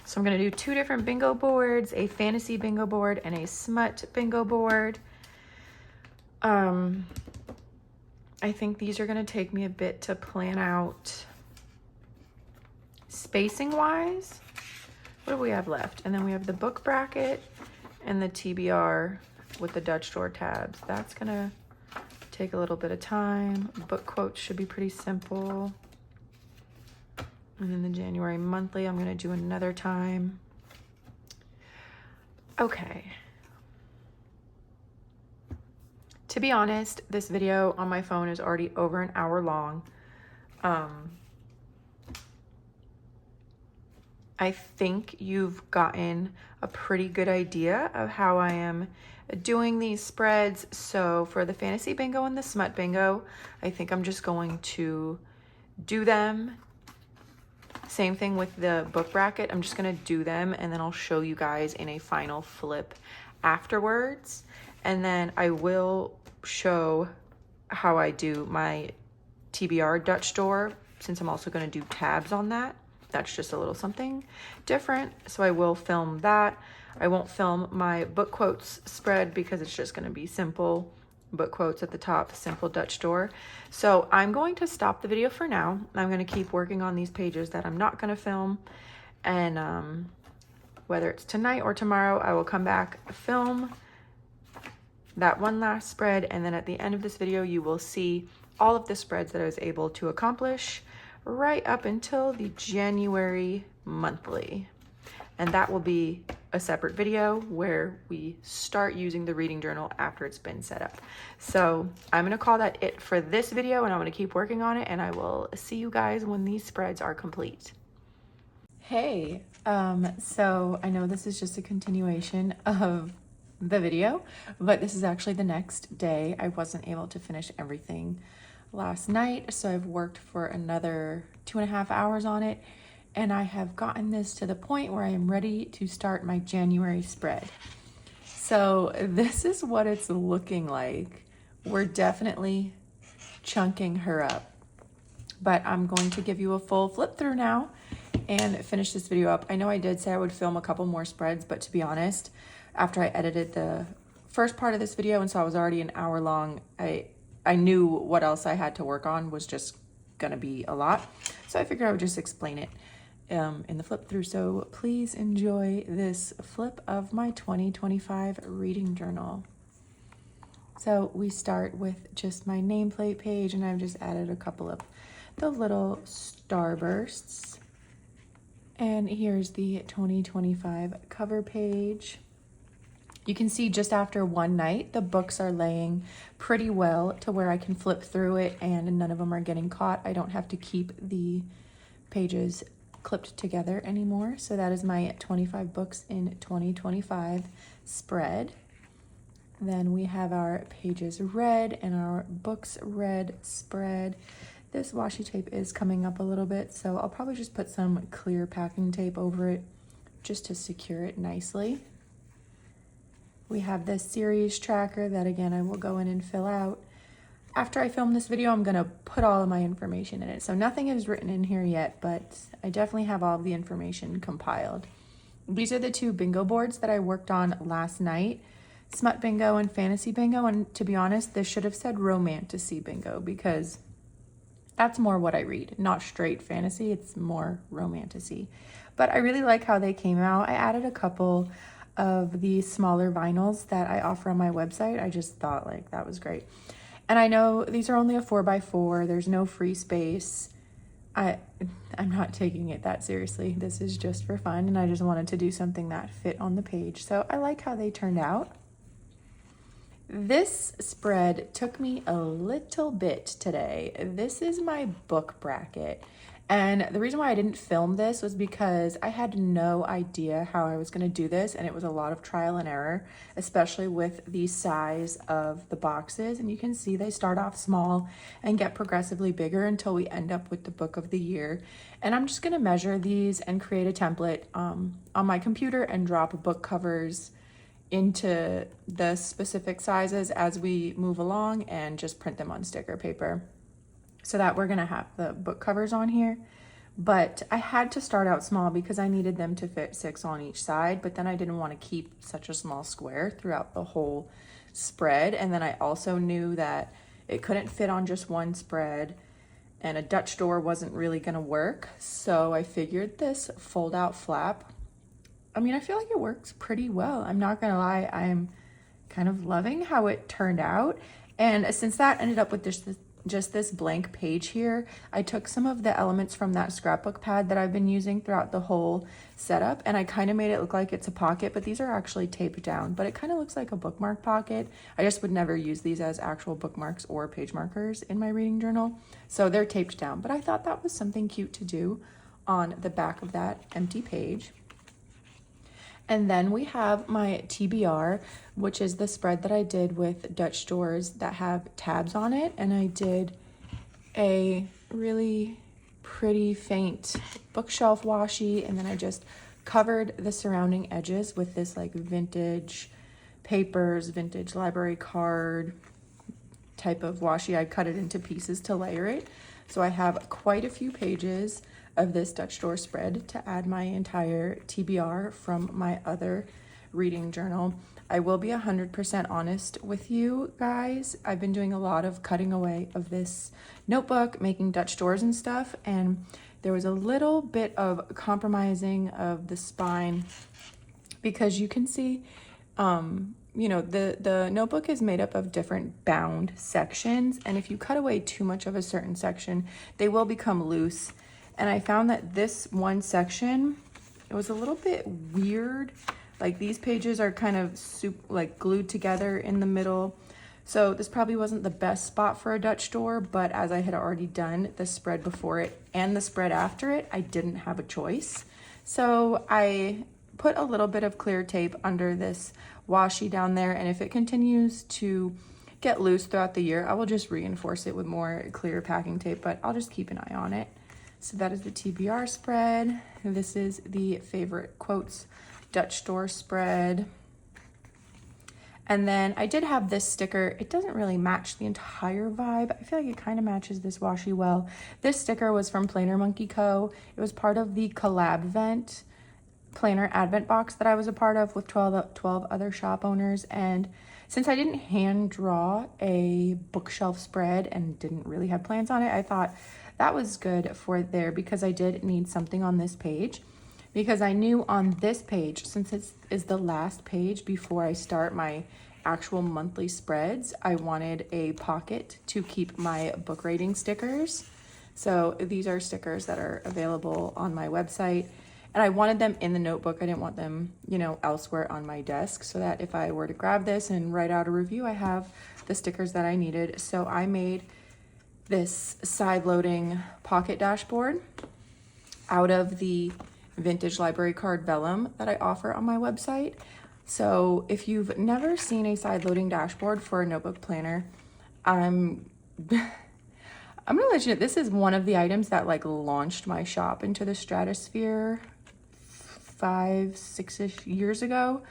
So I'm going to do 2 different bingo boards, a fantasy bingo board and a smut bingo board. I think these are going to take me a bit to plan out spacing wise. What do we have left? And then we have the book bracket and the TBR with the Dutch door tabs. That's going to take a little bit of time. Book quotes should be pretty simple. And then the January monthly, I'm gonna do another time. Okay. To be honest, this video on my phone is already over an hour long. I think you've gotten a pretty good idea of how I am doing these spreads. So for the fantasy bingo and the smut bingo, I think I'm just going to do them. Same thing with the book bracket. I'm just gonna do them and then I'll show you guys in a final flip afterwards. And then I will show how I do my TBR Dutch door, since I'm also gonna do tabs on that. That's just a little something different. So I will film that. I won't film my book quotes spread because it's just gonna be simple book quotes at the top, simple Dutch door. So I'm going to stop the video for now. I'm going to keep working on these pages that I'm not going to film, and whether it's tonight or tomorrow, I will come back, film that one last spread, and then at the end of this video, you will see all of the spreads that I was able to accomplish right up until the January monthly. And that will be a separate video where we start using the reading journal after it's been set up. So I'm gonna call that it for this video, and I'm gonna keep working on it, and I will see you guys when these spreads are complete. Hey, so I know this is just a continuation of the video, but this is actually the next day. I wasn't able to finish everything last night, so I've worked for another 2.5 hours on it, and I have gotten this to the point where I am ready to start my January spread. So this is what it's looking like. We're definitely chunking her up, but I'm going to give you a full flip through now and finish this video up. I know I did say I would film a couple more spreads, but to be honest, after I edited the first part of this video and saw it was already an hour long, I knew what else I had to work on was just gonna be a lot. So I figured I would just explain it in the flip through. So please enjoy this flip of my 2025 reading journal. So we start with just my nameplate page, and I've just added a couple of the little starbursts. And here's the 2025 cover page. You can see just after one night, the books are laying pretty well to where I can flip through it and none of them are getting caught. I don't have to keep the pages clipped together anymore. So that is my 25 books in 2025 spread. Then we have our pages read and our books read spread. This washi tape is coming up a little bit, so I'll probably just put some clear packing tape over it just to secure it nicely. We have this series tracker that, again, I will go in and fill out. After I film this video, I'm gonna put all of my information in it. So nothing is written in here yet, but I definitely have all of the information compiled. These are the two bingo boards that I worked on last night, Smut Bingo and Fantasy Bingo. And to be honest, this should have said Romantasy Bingo because that's more what I read, not straight fantasy, it's more romantasy. But I really like how they came out. I added a couple of the smaller vinyls that I offer on my website. I just thought like that was great. And I know these are only a 4x4, there's no free space. I'm not taking it that seriously. This is just for fun, and I just wanted to do something that fit on the page. So I like how they turned out. This spread took me a little bit today. This is my book bracket. And the reason why I didn't film this was because I had no idea how I was going to do this, and it was a lot of trial and error, especially with the size of the boxes. And you can see they start off small and get progressively bigger until we end up with the book of the year. And I'm just going to measure these and create a template on my computer and drop book covers into the specific sizes as we move along and just print them on sticker paper so that we're gonna have the book covers on here. But I had to start out small because I needed them to fit 6 on each side, but then I didn't want to keep such a small square throughout the whole spread. And then I also knew that it couldn't fit on just one spread and a Dutch door wasn't really gonna work. So I figured this fold out flap, I mean, I feel like it works pretty well. I'm not gonna lie, I'm kind of loving how it turned out. And since that ended up with just this blank page here, I took some of the elements from that scrapbook pad that I've been using throughout the whole setup, and I kind of made it look like it's a pocket, but these are actually taped down, but it kind of looks like a bookmark pocket. I just would never use these as actual bookmarks or page markers in my reading journal, so they're taped down. But I thought that was something cute to do on the back of that empty page. And then we have my TBR, which is the spread that I did with Dutch doors that have tabs on it. And I did a really pretty faint bookshelf washi, and then I just covered the surrounding edges with this like vintage papers, vintage library card type of washi. I cut it into pieces to layer it. So I have quite a few pages of this Dutch door spread to add my entire TBR from my other reading journal. I will be 100% honest with you guys. I've been doing a lot of cutting away of this notebook, making Dutch doors and stuff, and there was a little bit of compromising of the spine because you can see, you know, the notebook is made up of different bound sections. And if you cut away too much of a certain section, they will become loose. And I found that this one section, it was a little bit weird. Like these pages are kind of like glued together in the middle. So this probably wasn't the best spot for a Dutch door, but as I had already done the spread before it and the spread after it, I didn't have a choice. So I put a little bit of clear tape under this washi down there, and if it continues to get loose throughout the year, I will just reinforce it with more clear packing tape, but I'll just keep an eye on it. So that is the TBR spread. This is the Favorite Quotes Dutch door spread. And then I did have this sticker. It doesn't really match the entire vibe. I feel like it kind of matches this washi well. This sticker was from Planner Monkey Co. It was part of the collab event planner advent box that I was a part of with 12 other shop owners. And since I didn't hand draw a bookshelf spread and didn't really have plans on it, I thought that was good for there because I did need something on this page. Because I knew on this page, since it is the last page before I start my actual monthly spreads, I wanted a pocket to keep my book rating stickers. So these are stickers that are available on my website. And I wanted them in the notebook. I didn't want them, you know, elsewhere on my desk, so that if I were to grab this and write out a review, I have the stickers that I needed. So I made this side-loading pocket dashboard out of the vintage library card vellum that I offer on my website. So if you've never seen a side-loading dashboard for a notebook planner, I'm gonna let you know, this is one of the items that like launched my shop into the stratosphere 5-6-ish years ago.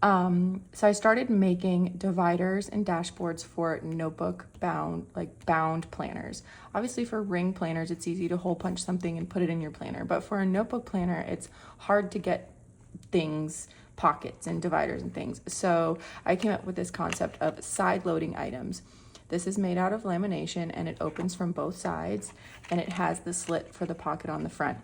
So I started making dividers and dashboards for notebook bound planners. Obviously for ring planners, it's easy to hole punch something and put it in your planner. But for a notebook planner, it's hard to get things, pockets and dividers and things. So I came up with this concept of side loading items. This is made out of lamination and it opens from both sides and it has the slit for the pocket on the front.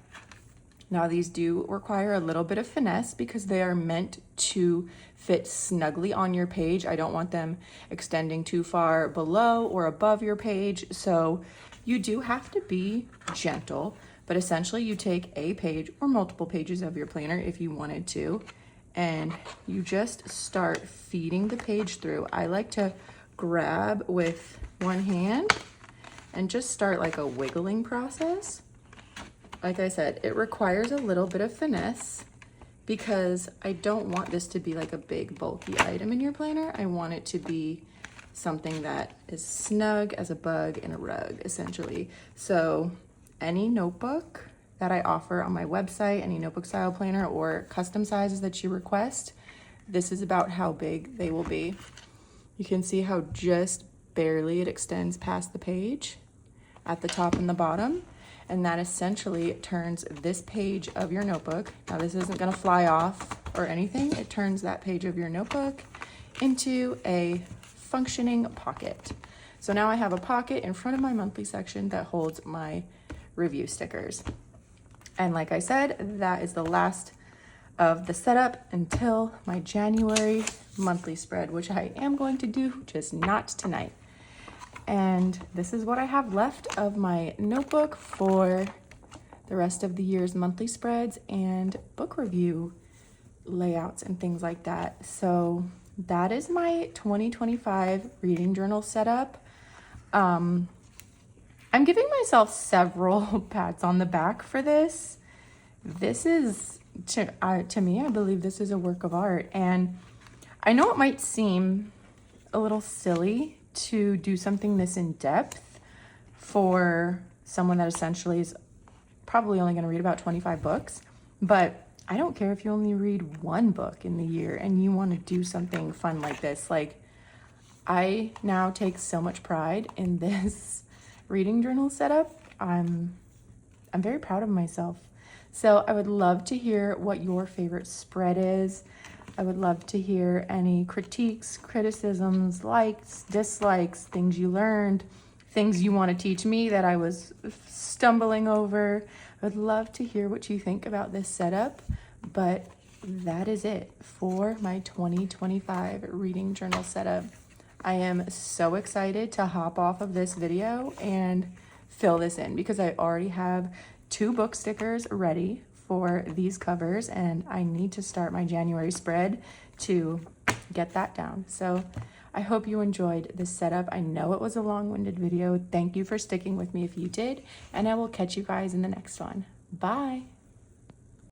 Now these do require a little bit of finesse because they are meant to fit snugly on your page. I don't want them extending too far below or above your page. So you do have to be gentle, but essentially you take a page or multiple pages of your planner if you wanted to, and you just start feeding the page through. I like to grab with one hand and just start like a wiggling process. Like I said, it requires a little bit of finesse because I don't want this to be like a big bulky item in your planner. I want it to be something that is snug as a bug in a rug, essentially. So any notebook that I offer on my website, any notebook style planner or custom sizes that you request, this is about how big they will be. You can see how just barely it extends past the page at the top and the bottom. And that essentially turns this page of your notebook, now this isn't gonna fly off or anything, it turns that page of your notebook into a functioning pocket. So now I have a pocket in front of my monthly section that holds my review stickers. And like I said, that is the last of the setup until my January monthly spread, which I am going to do, just not tonight. And this is what I have left of my notebook for the rest of the year's monthly spreads and book review layouts and things like that. So that is my 2025 reading journal setup. I'm giving myself several pats on the back for this. This is, to me, I believe this is a work of art. And I know it might seem a little silly to do something this in depth for someone that essentially is probably only going to read about 25 books, but I don't care if you only read one book in the year and you want to do something fun like this. Like, I now take so much pride in this reading journal setup. I'm very proud of myself. So I would love to hear what your favorite spread is. I would love to hear any critiques, criticisms, likes, dislikes, things you learned, things you want to teach me that I was stumbling over. I would love to hear what you think about this setup, but that is it for my 2025 reading journal setup. I am so excited to hop off of this video and fill this in because I already have 2 book stickers ready for these covers, and I need to start my January spread to get that down. So I hope you enjoyed this setup. I know it was a long-winded video. Thank you for sticking with me if you did, and I will catch you guys in the next one. Bye.